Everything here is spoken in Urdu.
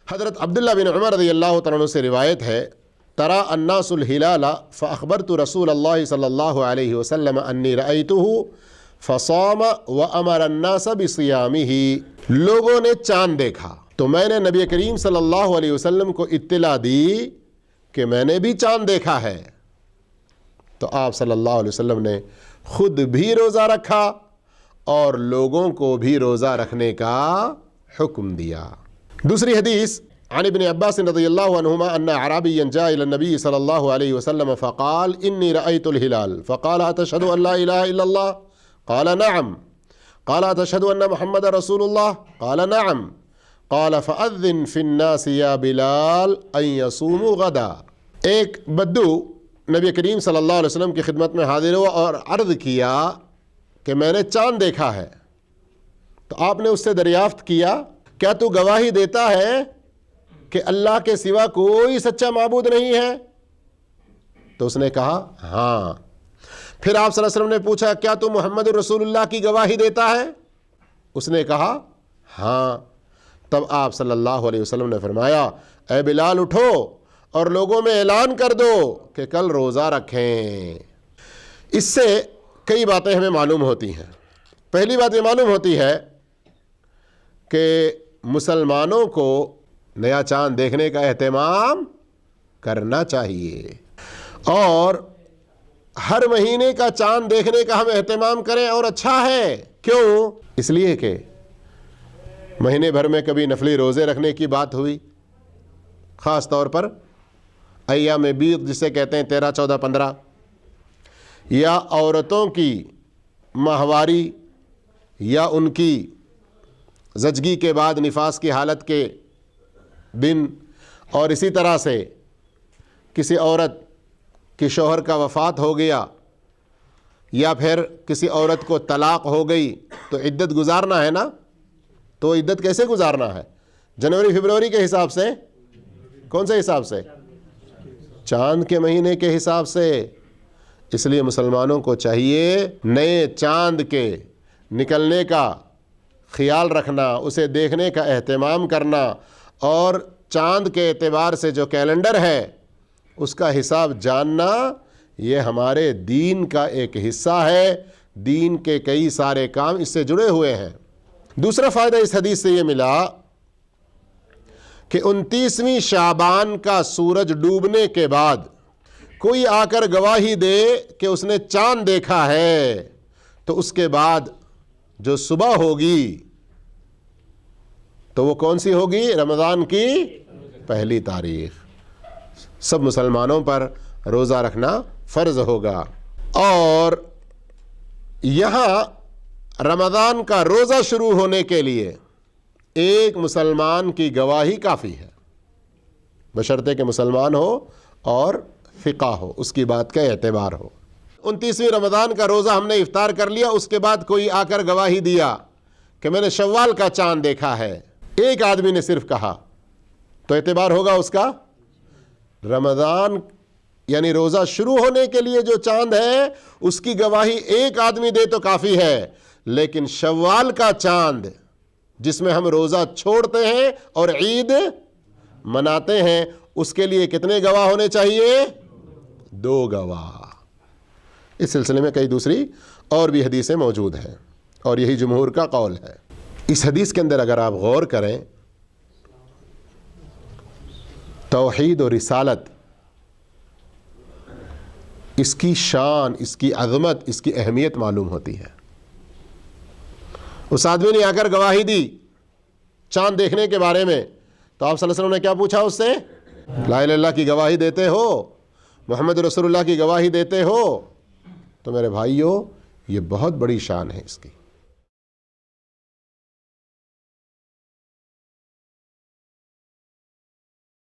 حضرت عبداللہ بن عمر رضی اللہ تعالیٰ عنہ سے روایت ہے، ترى الناس الهلال فأخبرت رسول اللہ صلی اللہ علیہ وسلم انی رأیته فصام وأمر الناس بصیامه، لوگوں نے چاند دیکھا تو میں نے نبی کریم صلی اللہ علیہ وسلم کو اطلاع دی کہ میں نے بھی چاند دیکھا ہے، تو آپ صلی اللہ علیہ وسلم نے خود بھی روزہ رکھا اور لوگوں کو بھی روزہ رکھنے کا حکم دیا۔ دوسری حدیث عن ابن عباس رضی اللہ عنہما ان اعرابیا جاء الى النبی صلی اللہ علیہ وسلم فقال انی رأیت الہلال فقال اتشہد ان لا الہ الا اللہ قال نعم قال اتشہد ان محمد رسول اللہ قال نعم قال فأذن فی الناس یا بلال ان یصوموا غدا۔ ایک بدو نبی کریم صلی اللہ علیہ وسلم کی خدمت میں حاضر ہوا اور عرض کیا کہ میں نے چاند دیکھا ہے، تو آپ نے اس سے دریافت کیا کیا تو گواہی دیتا ہے کہ اللہ کے سوا کوئی سچا معبود نہیں ہے؟ تو اس نے کہا ہاں۔ پھر آپ صلی اللہ علیہ وسلم نے پوچھا کیا تو محمد رسول اللہ کی گواہی دیتا ہے؟ اس نے کہا ہاں۔ تب آپ صلی اللہ علیہ وسلم نے فرمایا اے بلال اٹھو اور لوگوں میں اعلان کر دو کہ کل روزہ رکھیں۔ اس سے کئی باتیں ہمیں معلوم ہوتی ہیں۔ پہلی بات یہ معلوم ہوتی ہے کہ مسلمانوں کو نیا چاند دیکھنے کا اہتمام کرنا چاہیے، اور ہر مہینے کا چاند دیکھنے کا ہم اہتمام کریں اور اچھا ہے۔ کیوں؟ اس لیے کہ مہینے بھر میں کبھی نفلی روزے رکھنے کی بات ہوئی، خاص طور پر ایام بیض جسے کہتے ہیں 13، 14، 15، یا عورتوں کی ماہواری یا ان کی زچگی کے بعد نفاس کی حالت کے دن، اور اسی طرح سے کسی عورت کی شوہر کا وفات ہو گیا یا پھر کسی عورت کو طلاق ہو گئی تو عدت گزارنا ہے نا، تو عدت کیسے گزارنا ہے؟ جنوری فروری کے حساب سے؟ کون سے حساب سے؟ چاند کے مہینے کے حساب سے۔ اس لیے مسلمانوں کو چاہیے نئے چاند کے نکلنے کا خیال رکھنا، اسے دیکھنے کا اہتمام کرنا، اور چاند کے اعتبار سے جو کیلنڈر ہے اس کا حساب جاننا، یہ ہمارے دین کا ایک حصہ ہے۔ دین کے کئی سارے کام اس سے جڑے ہوئے ہیں۔ دوسرا فائدہ اس حدیث سے یہ ملا کہ 29ویں شعبان کا سورج ڈوبنے کے بعد کوئی آ کر گواہی دے کہ اس نے چاند دیکھا ہے، تو اس کے بعد جو صبح ہوگی تو وہ کون سی ہوگی؟ رمضان کی پہلی تاریخ۔ سب مسلمانوں پر روزہ رکھنا فرض ہوگا، اور یہاں رمضان کا روزہ شروع ہونے کے لیے ایک مسلمان کی گواہی کافی ہے، بشرطے کہ مسلمان ہو اور فقہ ہو، اس کی بات کا اعتبار ہو۔ 29ویں رمضان کا روزہ ہم نے افطار کر لیا، اس کے بعد کوئی آ کر گواہی دیا کہ میں نے شوال کا چاند دیکھا ہے، ایک آدمی نے صرف کہا، تو اعتبار ہوگا اس کا۔ رمضان یعنی روزہ شروع ہونے کے لیے جو چاند ہے اس کی گواہی ایک آدمی دے تو کافی ہے، لیکن شوال کا چاند جس میں ہم روزہ چھوڑتے ہیں اور عید مناتے ہیں، اس کے لیے کتنے گواہ ہونے چاہیے؟ 2 گواہ۔ اس سلسلے میں کئی دوسری اور بھی حدیثیں موجود ہیں، اور یہی جمہور کا قول ہے۔ اس حدیث کے اندر اگر آپ غور کریں، توحید و رسالت، اس کی شان، اس کی عظمت، اس کی اہمیت معلوم ہوتی ہے۔ اس آدمی نے آ کر گواہی دی چاند دیکھنے کے بارے میں، تو آپ صلی اللہ علیہ وسلم نے کیا پوچھا اس سے؟ لا الہ الا اللہ کی گواہی دیتے ہو؟ محمد رسول اللہ کی گواہی دیتے ہو؟ تو میرے بھائیو، یہ بہت بڑی شان ہے اس کی۔